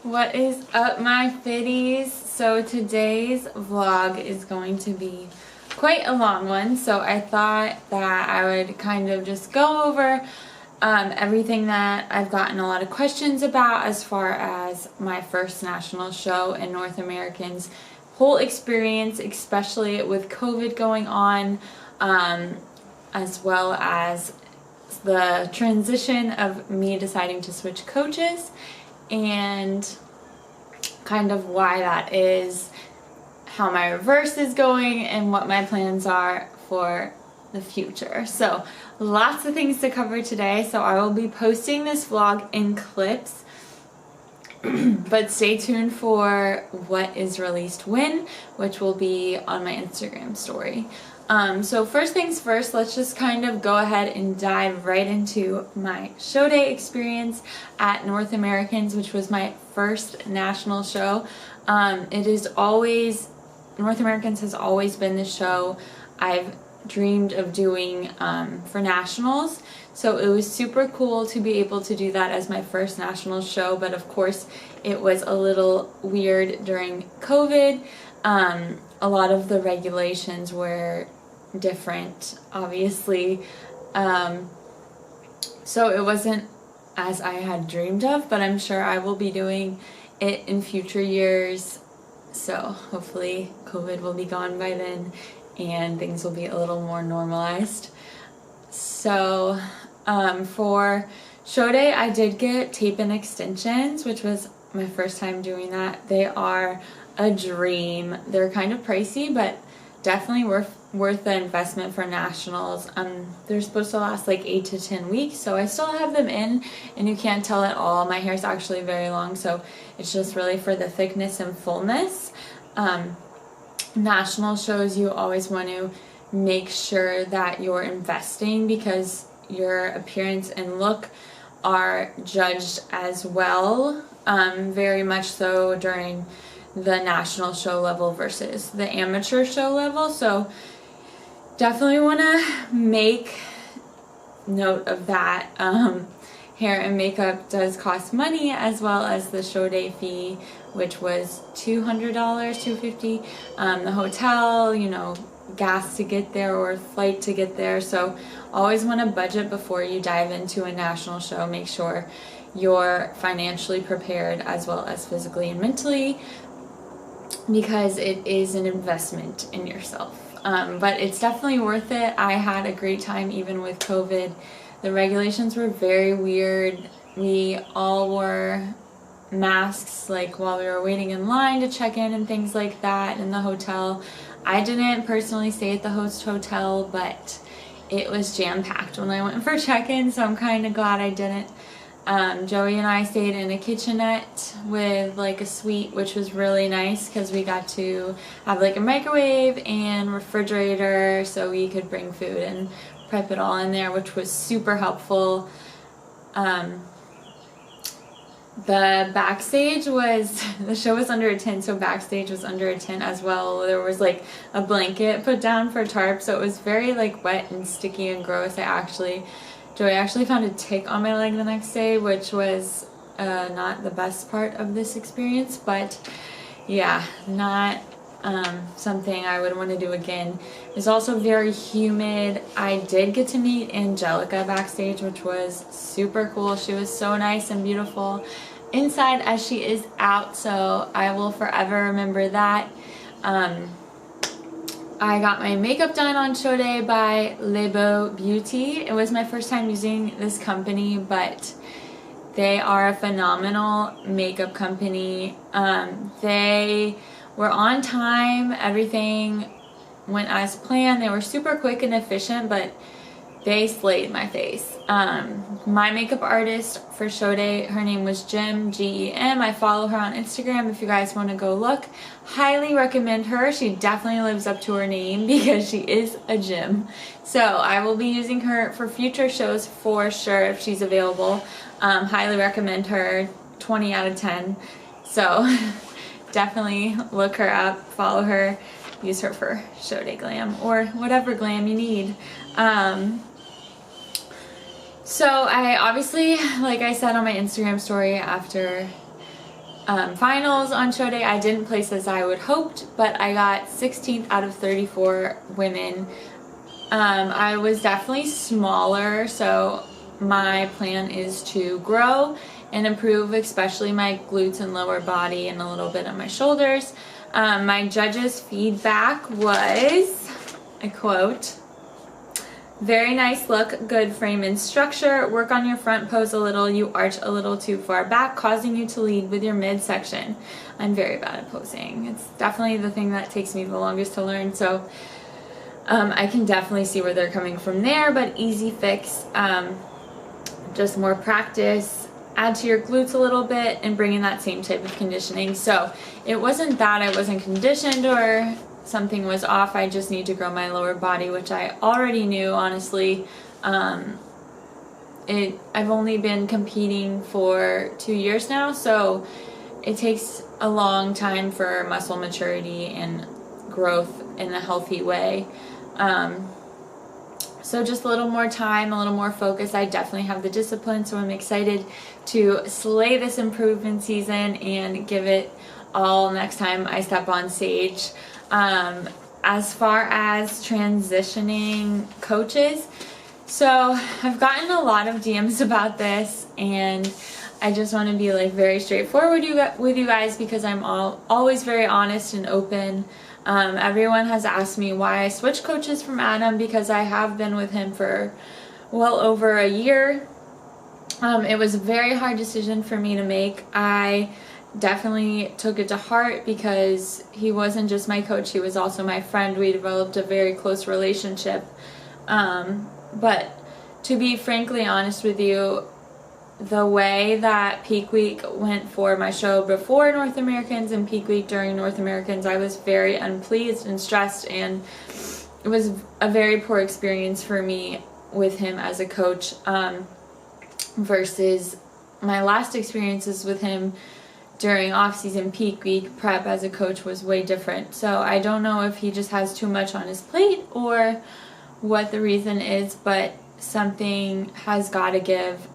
What is up, my fitties? So today's vlog is going to be quite a long one, so I thought that I would kind of just go over everything that I've gotten a lot of questions about as far as my first national show and North American's whole experience, especially with COVID going on, as well as the transition of me deciding to switch coaches and kind of why that is, how my reverse is going, and what my plans are for the future. So lots of things to cover today, so I will be posting this vlog in clips but stay tuned for what is released when, which will be on my Instagram story. So first things first, let's just kind of go ahead and dive right into my show day experience at North Americans, which was my first national show. North Americans has always been the show I've dreamed of doing for nationals. So it was super cool to be able to do that as my first national show, but of course it was a little weird during COVID. A lot of the regulations were different, obviously, so it wasn't as I had dreamed of, but I'm sure I will be doing it in future years, so hopefully COVID will be gone by then and things will be a little more normalized. So for show day, I did get tape and extensions, which was my first time doing that. They are a dream. They're kind of pricey, but definitely worth the investment for nationals. They're supposed to last like 8 to 10 weeks, so I still have them in, and you can't tell at all. My hair is actually very long, so it's just really for the thickness and fullness. National shows, you always want to make sure that you're investing because your appearance and look are judged as well, very much so during the national show level versus the amateur show level. So definitely want to make note of that. Hair and makeup does cost money, as well as the show day fee, which was $200, $250. The hotel, gas to get there or flight to get there. So always want to budget before you dive into a national show. Make sure you're financially prepared as well as physically and mentally, because it is an investment in yourself. But it's definitely worth it. I had a great time even with COVID. The regulations were very weird. We all wore masks like while we were waiting in line to check in and things like that in the hotel. I didn't personally stay at the host hotel, but it was jam-packed when I went for check-in, so I'm kind of glad I didn't. Joey and I stayed in a kitchenette with like a suite, which was really nice because we got to have like a microwave and refrigerator, so we could bring food and prep it all in there, which was super helpful. The backstage the show was under a tent, so backstage was under a tent as well. There was like a blanket put down for tarp, so it was very like wet and sticky and gross. Joey actually found a tick on my leg the next day, which was not the best part of this experience, but yeah, not something I would want to do again. It was also very humid. I did get to meet Angelica backstage, which was super cool. She was so nice and beautiful inside as she is out, so I will forever remember that. I got my makeup done on show day by Le Beau Beauty. It was my first time using this company, but they are a phenomenal makeup company. They were on time. Everything went as planned. They were super quick and efficient, but they slayed my face. My makeup artist for show day, her name was Gem, Gem. I follow her on Instagram if you guys want to go look. Highly recommend her. She definitely lives up to her name because she is a gem. So I will be using her for future shows for sure if she's available. Highly recommend her, 20 out of 10. So definitely look her up, follow her, use her for show day glam or whatever glam you need. So I obviously, like I said on my Instagram story, after finals on show day. I didn't place as I would hoped, but I got 16th out of 34 women. I was definitely smaller, so my plan is to grow and improve, especially my glutes and lower body and a little bit of my shoulders. My judges' feedback was, I quote, "Very nice look, good frame and structure. Work on your front pose a little. You arch a little too far back, causing you to lead with your midsection." I'm very bad at posing. It's definitely the thing that takes me the longest to learn, so I can definitely see where they're coming from there, but easy fix. Just more practice. Add to your glutes a little bit and bring in that same type of conditioning. So it wasn't that I wasn't conditioned or something was off. I just need to grow my lower body, which I already knew, honestly. I've only been competing for 2 years now, so it takes a long time for muscle maturity and growth in a healthy way. So just a little more time, a little more focus. I definitely have the discipline, so I'm excited to slay this improvement season and give it all next time I step on stage. As far as transitioning coaches, so I've gotten a lot of DMs about this, and I just want to be like very straightforward with you guys because I'm always very honest and open. Everyone has asked me why I switched coaches from Adam, because I have been with him for well over a year. It was a very hard decision for me to make. I definitely took it to heart because he wasn't just my coach, he was also my friend. We developed a very close relationship. But to be frankly honest with you, the way that Peak Week went for my show before North Americans and Peak Week during North Americans, I was very unpleased and stressed, and it was a very poor experience for me with him as a coach, versus my last experiences with him during off-season Peak Week prep as a coach was way different. So I don't know if he just has too much on his plate or what the reason is, but something has got to give.